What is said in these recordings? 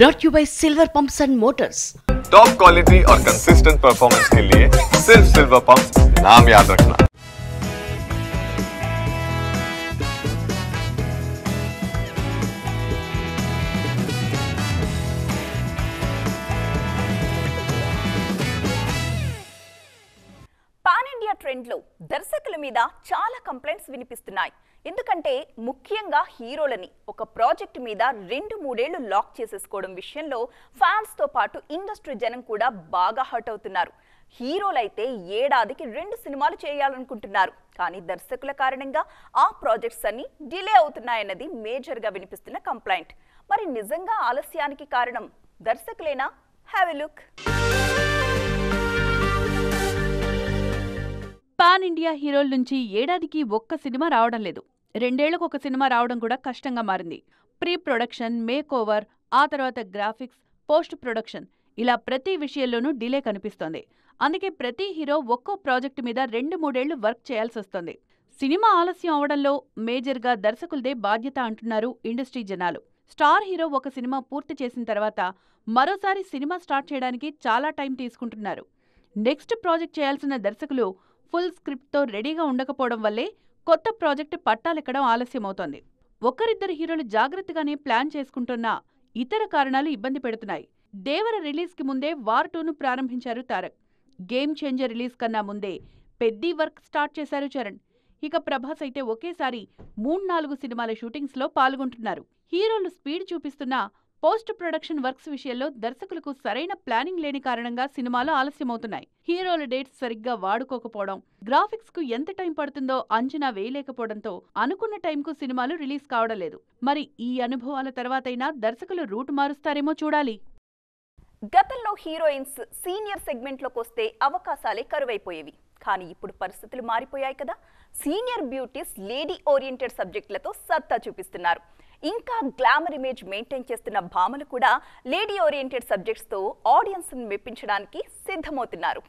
brought to you by Silver Pumps and Motors. Top quality और consistent performance के लिए सिर्फ सिल्वर पंप्स नाम याद रखना। పాన్ ఇండియా ట్రెండ్ లో దర్శకుల మీద చాలా కంప్లైంట్స్ వినిపిస్తున్నాయి. ఎందుకంటే ముఖ్యంగా హీరోలని ఒక ప్రాజెక్ట్ మీద 2-3 ఏళ్లు లాక్ చేసేసుకోవడం విషయంలో ఫ్యాన్స్ తో పాటు ఇండస్ట్రీ జనం కూడా బాగా హర్ట్ అవుతున్నారు. హీరోలైతే ఏడాదికి 2 సినిమాలు చేయాలనుకుంటున్నారు. కానీ దర్శకుల కారణంగా ఆ ప్రాజెక్ట్స్ అన్ని డిలే అవుతున్నాయన్నది మేజర్ గా వినిపిస్తున్న కంప్లైంట్. మరి నిజంగా ఆలస్యానికి కారణం దర్శకులేనా? Have a look. Pan India హీరోల నుంచి ఏడాదికి ఒక్క సినిమా రావడం లేదు. 2 ఏళ్లకు ఒక సినిమా రావడం కూడా కష్టంగా మారింది. ప్రీ ప్రొడక్షన్, మేక్ ఓవర్, ఆ తర్వాత గ్రాఫిక్స్, పోస్ట్ ప్రొడక్షన్ ఇలా ప్రతి విషయంలోనూ డిలే కనిపిస్తోంది. అందుకే ప్రతి హీరో ఒక్కో ప్రాజెక్టు మీద 2-3 ఏళ్లు వర్క్ చేయాల్సి వస్తోంది. సినిమా ఆలస్యం అవడంలో మేజర్గా దర్శకులదే బాధ్యత అంటున్నారు ఇండస్ట్రీ జనాలు. స్టార్ హీరో ఒక సినిమా పూర్తి చేసిన తర్వాత మరోసారి సినిమా స్టార్ట్ చేయడానికి చాలా టైం తీసుకుంటున్నారు. నెక్స్ట్ ప్రాజెక్ట్ చేయాల్సిన దర్శకులు ఫుల్ స్క్రిప్ట్తో రెడీగా ఉండకపోవడం వల్లే కొత్త ప్రాజెక్టు పట్టాలెక్కడం ఆలస్యమవుతోంది. ఒకరిద్దరు హీరోలు జాగ్రత్తగానే ప్లాన్ చేసుకుంటున్నా ఇతర కారణాలు ఇబ్బంది పెడుతున్నాయి. దేవర రిలీజ్కి ముందే వార్ 2ను ప్రారంభించారు తారక్. గేమ్ చేంజర్ రిలీజ్ కన్నా ముందే పెద్ద వర్క్ స్టార్ట్ చేశారు చరణ్. ఇక ప్రభాస్ అయితే ఒకేసారి 3-4 సినిమాల షూటింగ్స్లో పాల్గొంటున్నారు. హీరోలు స్పీడ్ చూపిస్తున్నా పోస్ట్ ప్రొడక్షన్ వర్క్స్ విషయంలో దర్శకులకు సరైన ప్లానింగ్ లేని కారణంగా సినిమాలు ఆలస్యమవుతున్నాయి. హీరోల డేట్స్ సరిగ్గా వాడుకోకపోవడం, గ్రాఫిక్స్ కు ఎంత టైం పడుతుందో అంచనా వేయలేకపోవడంతో అనుకున్న టైంకు సినిమాలు రిలీజ్ కావడం లేదు. మరి ఈ అనుభవాల తర్వాతైనా దర్శకులు రూట్ మారుస్తారేమో చూడాలి. గతంలో హీరోయిన్స్ సీనియర్ సెగ్మెంట్లోకి వస్తే అవకాశాలే కరువైపోయేవి. కానీ ఇప్పుడు పరిస్థితులు మారిపోయాయి కదా. సీనియర్ బ్యూటీస్ లేడీ ఓరియంటెడ్ సబ్జెక్టులతో సత్తా చూపిస్తున్నారు. ఇంకా గ్లామర్ ఇమేజ్ మెయింటైన్ చేస్తున్న భామలు కూడా లేడీ ఓరియంటెడ్ సబ్జెక్ట్స్తో ఆడియన్స్ను మెప్పించడానికి సిద్ధమవుతున్నారు.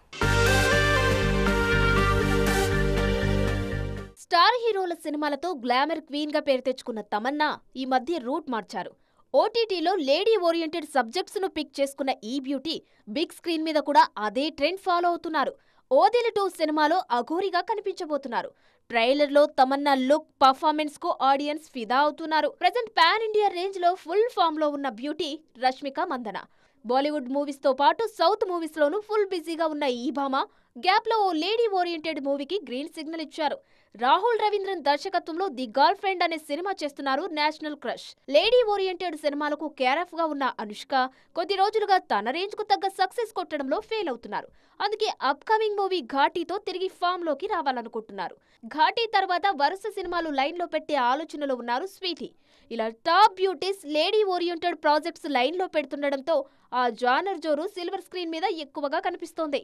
స్టార్ హీరోల సినిమాలతో గ్లామర్ క్వీన్ గా పేరు తెచ్చుకున్న తమన్నా ఈ మధ్య రూట్ మార్చారు. ఓటీటీలో లేడీ ఓరియంటెడ్ సబ్జెక్ట్స్ ను పిక్ చేసుకున్న ఈ బ్యూటీ బిగ్ స్క్రీన్ మీద కూడా అదే ట్రెండ్ ఫాలో అవుతున్నారు. ఓదెల 2 సినిమాలో అఘోరిగా కనిపించబోతున్నారు. ట్రైలర్ లో తమన్నా లుక్, పర్ఫార్మెన్స్ కు ఆడియన్స్ ఫిదా అవుతున్నారు. ప్రెజెంట్ పాన్ ఇండియా రేంజ్ లో ఫుల్ ఫామ్ లో ఉన్న బ్యూటీ రష్మిక మందన. బాలీవుడ్ మూవీస్ తో పాటు సౌత్ మూవీస్ లోనూ ఫుల్ బిజీగా ఉన్న ఈ భామ గ్యాప్ లో ఓ లేడీ ఓరియంటెడ్ మూవీకి గ్రీన్ సిగ్నల్ ఇచ్చారు. రాహుల్ రవీంద్రన్ దర్శకత్వంలో ది గర్ల్ ఫ్రెండ్ అనే సినిమా చేస్తున్నారు నేషనల్ క్రష్. లేడీ ఓరియంటెడ్ సినిమాలకు కేరాఫ్ గా ఉన్న అనుష్క కొద్ది రోజులుగా తన రేంజ్ కు తగ్గ సక్సెస్ కొట్టడంలో ఫెయిల్ అవుతున్నారు. అందుకే అప్ కమింగ్ మూవీ ఘాటీతో తిరిగి ఫామ్ లోకి రావాలనుకుంటున్నారు. ఘాటీ తర్వాత వరుస సినిమాలు లైన్ లో పెట్టే ఆలోచనలో ఉన్నారు స్వీటీ. ఇలా top beauties lady oriented projects line లో పెడుతుండటంతో ఆ జానర్ జోరు సిల్వర్ స్క్రీన్ మీద ఎక్కువగా కనిపిస్తోంది.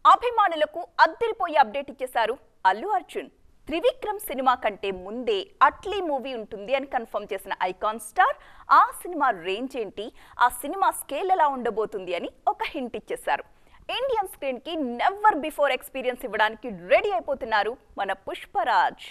అభిమానులకు అద్దరిపోయే అప్డేట్ ఇచ్చేశారు అల్లు అర్జున్. త్రివిక్రమ్ సినిమా కంటే ముందే అట్లీ మూవీ ఉంటుంది అని కన్ఫర్మ్ చేసిన ఐకాన్ స్టార్ ఆ సినిమా రేంజ్ ఏంటి, ఆ సినిమా స్కేల్ ఎలా ఉండబోతుంది అని ఒక హింట్ ఇచ్చేశారు. ఇండియన్ స్క్రీన్ కి నెవర్ బిఫోర్ ఎక్స్పీరియన్స్ ఇవ్వడానికి రెడీ అయిపోతున్నారు మన పుష్పరాజ్.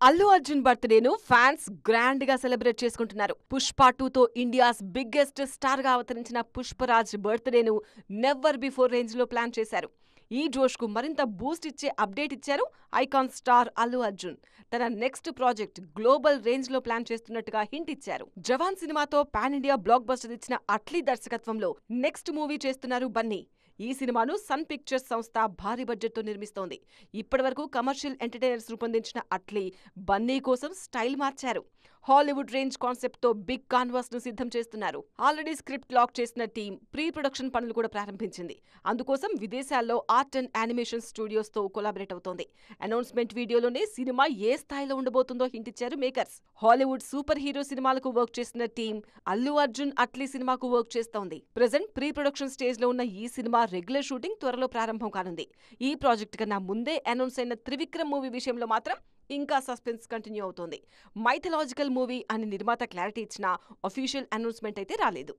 అల్లు అర్జున్ బర్త్డేను ఫ్యాన్స్ గ్రాండ్ గా సెలబ్రేట్ చేసుకుంటున్నారు. పుష్ప 2తో ఇండియాస్ బిగ్గెస్ట్ స్టార్ గా అవతరించిన పుష్పరాజ్ బర్త్డేను నెవర్ బిఫోర్ రేంజ్ లో ప్లాన్ చేశారు. ఈ జోష్ కు మరింత బూస్ట్ ఇచ్చే అప్డేట్ ఇచ్చారు ఐకాన్ స్టార్ అల్లు అర్జున్. తన నెక్స్ట్ ప్రాజెక్ట్ గ్లోబల్ రేంజ్ లో ప్లాన్ చేస్తున్నట్టుగా హింట్ ఇచ్చారు. జవాన్ సినిమాతో పాన్ ఇండియా బ్లాక్ బస్టర్ ఇచ్చిన అట్లీ దర్శకత్వంలో నెక్స్ట్ మూవీ చేస్తున్నారు బన్నీ. ఈ సినిమాను సన్ పిక్చర్స్ సంస్థ భారీ బడ్జెట్తో నిర్మిస్తోంది. ఇప్పటివరకు కమర్షియల్ ఎంటర్టైనర్స్ రూపొందించిన అట్లీ బన్నీ కోసం స్టైల్ మార్చారు. హాలీవుడ్ రేంజ్ కాన్సెప్ట్ తో బిగ్ కాన్వాస్ ను సిద్ధం చేస్తున్నారు. ఆల్రెడీ స్క్రిప్ట్ లాక్ చేసిన టీం ప్రీ ప్రొడక్షన్ పనులు కూడా ప్రారంభించింది. అందుకోసం విదేశాల్లో ఆర్ట్ అండ్ యానిమేషన్ స్టూడియోస్ తో కొలాబరేట్ అవుతోంది. అనౌన్స్మెంట్ వీడియోలోనే సినిమా ఏ స్థాయిలో ఉండబోతుందో హింట్ ఇచ్చారు మేకర్స్. హాలీవుడ్ సూపర్ హీరో సినిమాలకు వర్క్ చేసిన టీం అల్లు అర్జున్ అట్లీ సినిమాకు వర్క్ చేస్తోంది. ప్రెజెంట్ ప్రీ ప్రొడక్షన్ స్టేజ్ లో ఉన్న ఈ సినిమా రెగ్యులర్ షూటింగ్ త్వరలో ప్రారంభం కానుంది. ఈ ప్రాజెక్ట్ కన్నా ముందే అనౌన్స్ అయిన త్రివిక్రమ్ మూవీ విషయంలో మాత్రం ఇంకా సస్పెన్స్ కంటిన్యూ అవుతోంది. మైథలాజికల్ మూవీ అని నిర్మాత క్లారిటీ ఇచ్చినా అఫీషియల్ అనౌన్స్మెంట్ అయితే రాలేదు.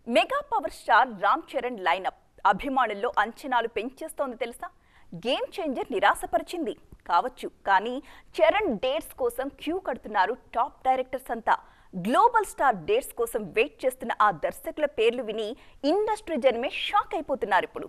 Mega power star Ram Charan lineup అభిమానుల్లో అంచనాలు పెంచేస్తోంది తెలుసా. గేమ్ చేంజర్ నిరాశపరిచింది కావచ్చు, కానీ చరణ్ డేట్స్ కోసం క్యూ కడుతున్నారు టాప్ డైరెక్టర్స్ అంతా. గ్లోబల్ స్టార్ డేట్స్ కోసం వెయిట్ చేస్తున్న ఆ దర్శకుల పేర్లు విని ఇండస్ట్రీ జనమే షాక్ అయిపోతున్నారు ఇప్పుడు.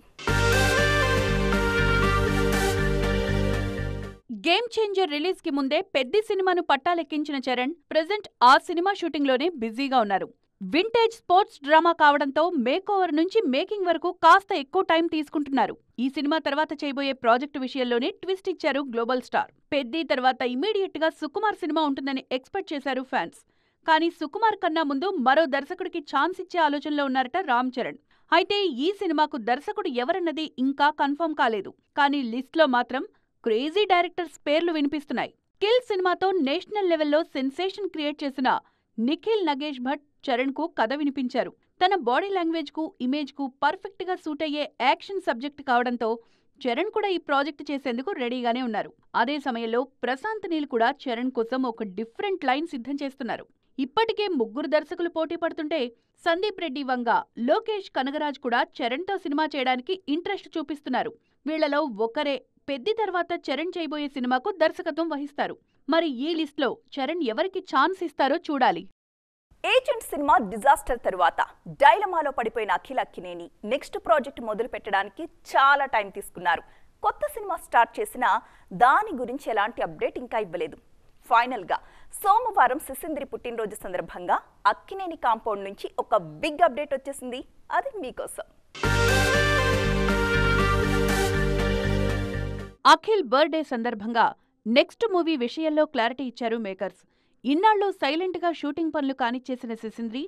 గేమ్ చేంజర్ రిలీజ్ కి ముందే పెద్ద సినిమాను పట్టాలెక్కించిన చరణ్ ప్రెజెంట్ ఆ సినిమా షూటింగ్ లోనే బిజీగా ఉన్నారు. వింటేజ్ స్పోర్ట్స్ డ్రామా కావడంతో మేకోవర్ నుంచి మేకింగ్ వరకు కాస్త ఎక్కువ టైం తీసుకుంటున్నారు. ఈ సినిమా తర్వాత చేయబోయే ప్రాజెక్టు విషయంలోనే ట్విస్ట్ ఇచ్చారు గ్లోబల్ స్టార్. పెద్ది తర్వాత ఇమీడియట్ గా సుకుమార్ సినిమా ఉంటుందని ఎక్స్పెక్ట్ చేశారు ఫ్యాన్స్. కానీ సుకుమార్ కన్నా ముందు మరో దర్శకుడికి ఛాన్స్ ఇచ్చే ఆలోచనలో ఉన్నారట రామ్ చరణ్. అయితే ఈ సినిమాకు దర్శకుడు ఎవరన్నది ఇంకా కన్ఫర్మ్ కాలేదు. కానీ లిస్ట్లో మాత్రం క్రేజీ డైరెక్టర్స్ పేర్లు వినిపిస్తున్నాయి. కిల్ సినిమాతో నేషనల్ లెవెల్లో సెన్సేషన్ క్రియేట్ చేసిన నిఖిల్ నగేష్ భట్ చరణ్ కు కథ వినిపించారు. తన బాడీ లాంగ్వేజ్ కు ఇమేజ్ కు పర్ఫెక్ట్ గా సూట్ అయ్యే యాక్షన్ సబ్జెక్ట్ కావడంతో చరణ్ కూడా ఈ ప్రాజెక్ట్ చేసేందుకు రెడీగానే ఉన్నారు. అదే సమయంలో ప్రశాంత్ నీల్ కూడా చరణ్ కోసం ఒక డిఫరెంట్ లైన్ సిద్ధం చేస్తున్నారు. ఇప్పటికే 3 దర్శకులు పోటీ పడుతుంటే సందీప్ రెడ్డి వంగ, లోకేష్ కనగరాజ్ కూడా చరణ్ తో సినిమా చేయడానికి ఇంట్రెస్ట్ చూపిస్తున్నారు. వీళ్లలో ఒకరే పెద్ది తర్వాత చరణ్ చేయబోయే సినిమాకు దర్శకత్వం వహిస్తారు. మరి ఈ లిస్ట్లో చరణ్ ఎవరికి ఛాన్స్ ఇస్తారో చూడాలి. ఏజెంట్ సినిమా డిజాస్టర్ తరువాత డైలమాలో పడిపోయిన అఖిల్ అక్కినేని నెక్స్ట్ ప్రాజెక్ట్ మొదలు పెట్టడానికి చాలా టైం తీసుకున్నారు. కొత్త సినిమా స్టార్ట్ చేసినా దాని గురించి ఎలాంటి అప్డేట్ ఇంకా ఇవ్వలేదు. ఫైనల్ గా సోమవారం సిసింద్రి పుట్టినరోజు సందర్భంగా అక్కినేని కాంపౌండ్ నుంచి ఒక బిగ్ అప్డేట్ వచ్చేసింది. అది మీకోసం. అఖిల్ బర్త్డే సందర్భంగా నెక్స్ట్ మూవీ విషయంలో క్లారిటీ ఇచ్చారు మేకర్స్. ఇన్నాళ్లు సైలెంట్ గా షూటింగ్ పనులు కానిచ్చేసిన సిసింద్రి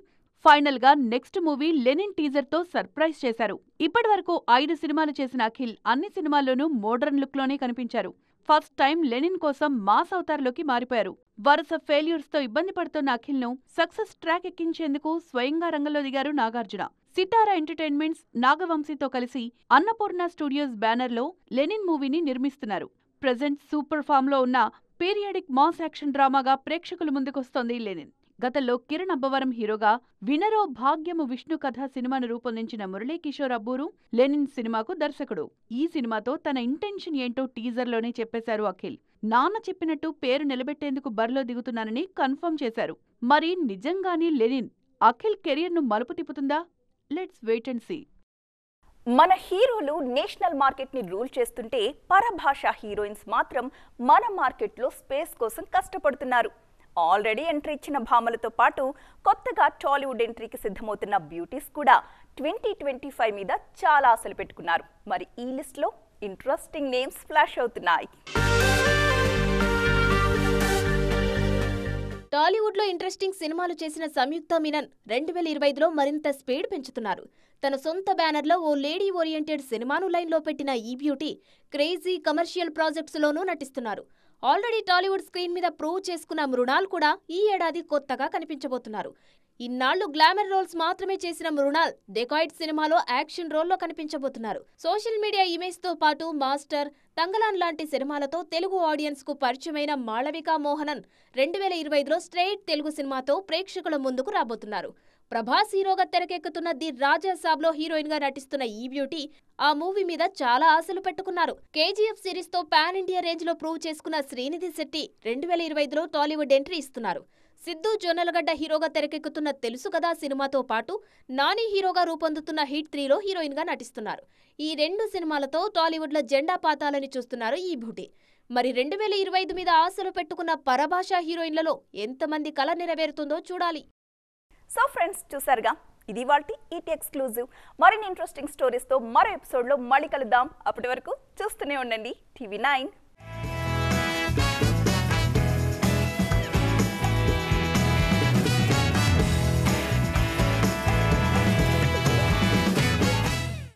ఫైనల్ గా నెక్స్ట్ మూవీ లెనిన్ టీజర్ తో సర్ప్రైజ్ చేశారు. ఇప్పటివరకు 5 సినిమాలు చేసిన అఖిల్ అన్ని సినిమాల్లోనూ మోడర్న్ లుక్ లోనే కనిపించారు. ఫస్ట్ టైం లెనిన్ కోసం మాస్ అవతార్లోకి మారిపోయారు. వరుస ఫెయిల్యూర్స్ తో ఇబ్బంది పడుతున్న అఖిల్ ను సక్సెస్ ట్రాక్ ఎక్కించేందుకు స్వయంగా రంగంలో దిగారు నాగార్జున. సితారా ఎంటర్టైన్మెంట్స్ నాగవంశీతో కలిసి అన్నపూర్ణ స్టూడియోస్ బ్యానర్లో లెనిన్ మూవీని నిర్మిస్తున్నారు. ప్రెజెంట్ సూపర్ ఫామ్ లో ఉన్న పీరియాడిక్ మాస్ యాక్షన్ డ్రామాగా ప్రేక్షకుల ముందుకొస్తోంది లెనిన్. గతంలో కిరణ్ అబ్బవరం హీరోగా వినరో భాగ్యము విష్ణు కథ సినిమాను రూపొందించిన మురళీకిషోర్ అబ్బూరు లెనిన్ సినిమాకు దర్శకుడు. ఈ సినిమాతో తన ఇంటెన్షన్ ఏంటో టీజర్లోనే చెప్పేశారు అఖిల్. నాన్న చెప్పినట్టు పేరు నిలబెట్టేందుకు బరిలో దిగుతున్నానని కన్ఫర్మ్ చేశారు. మరి నిజంగానే లెనిన్ అఖిల్ కెరియర్ను మలుపు తిప్పుతుందా? Let's wait and see. మన హీరోలు నేషనల్ మార్కెట్ ని రూల్ చేస్తుంటే పరభాషా హీరోయిన్స్ మాత్రం మన మార్కెట్ లో స్పేస్ కోసం కష్టపడుతున్నారు. ఆల్రెడీ ఎంట్రీ ఇచ్చిన భామలతో పాటు కొత్తగా టాలీవుడ్ ఎంట్రీకి సిద్ధమవుతున్న బ్యూటీస్ కూడా 2025 మీద చాలా ఆశలు పెట్టుకున్నారు. మరి ఈ లిస్ట్ లో ఇంట్రెస్టింగ్ నేమ్స్ ఫ్లాష్ అవుతున్నాయి. టాలీవుడ్ లో ఇంట్రెస్టింగ్ సినిమాలు చేసిన సంయుక్త మీనన్ 2025లో మరింత స్పీడ్ పెంచుతున్నారు. తన సొంత బ్యానర్లో ఓ లేడీ ఓరియంటెడ్ సినిమాను లైన్లో పెట్టిన ఈ బ్యూటీ క్రేజీ కమర్షియల్ ప్రాజెక్ట్స్ లోనూ నటిస్తున్నారు. ఆల్రెడీ టాలీవుడ్ స్క్రీన్ మీద ప్రూవ్ చేసుకున్న మృణాల్ కూడా ఈ ఏడాది కొత్తగా కనిపించబోతున్నారు. ఇన్నాళ్లు గ్లామర్ రోల్స్ మాత్రమే చేసిన మృణాల్ డెకాయిడ్ సినిమాలో యాక్షన్ రోల్లో కనిపించబోతున్నారు. సోషల్ మీడియా ఇమేజ్ తో పాటు మాస్టర్, తంగలాన్ లాంటి సినిమాలతో తెలుగు ఆడియన్స్ కు పరిచయమైన మాళవిక మోహనన్ 2025లో స్ట్రైట్ తెలుగు సినిమాతో ప్రేక్షకుల ముందుకు రాబోతున్నారు. ప్రభాస్ హీరోగా తెరకెక్కుతున్న ది రాజా సాబ్లో హీరోయిన్ గా నటిస్తున్న ఈ బ్యూటీ ఆ మూవీ మీద చాలా ఆశలు పెట్టుకున్నారు. కేజీఎఫ్ సిరీస్ తో పాన్ ఇండియా రేంజ్ లో ప్రూవ్ చేసుకున్న శ్రీనిధి శెట్టి 2025లో టాలీవుడ్ ఎంట్రీ ఇస్తున్నారు. సిద్ధు జొన్నలగడ్డ హీరోగా తెరకెక్కుతున్న తెలుసు కదా సినిమాతో పాటు నాని హీరోగా రూపొందుతున్న హిట్ 3లో హీరోయిన్ గా నటిస్తున్నారు. ఈ 2 సినిమాలతో టాలీవుడ్ లో జెండా పాతాలని చూస్తున్నారు ఈ బ్యూటీ. మరి 2025 మీద ఆశలు పెట్టుకున్న పరభాషా హీరోయిన్లలో ఎంతమంది కల నెరవేరుతుందో చూడాలి. సో ఫ్రెండ్స్, చూసారుగా, ఇది వాల్టి ఈటీ ఎక్స్క్లూజివ్. మరిన్ని ఇంట్రెస్టింగ్ స్టోరీస్ తో మరో ఎపిసోడ్ లో మళ్ళీ కలుద్దాం. అప్పటి వరకు చూస్తూనే ఉండండి టీవీ9.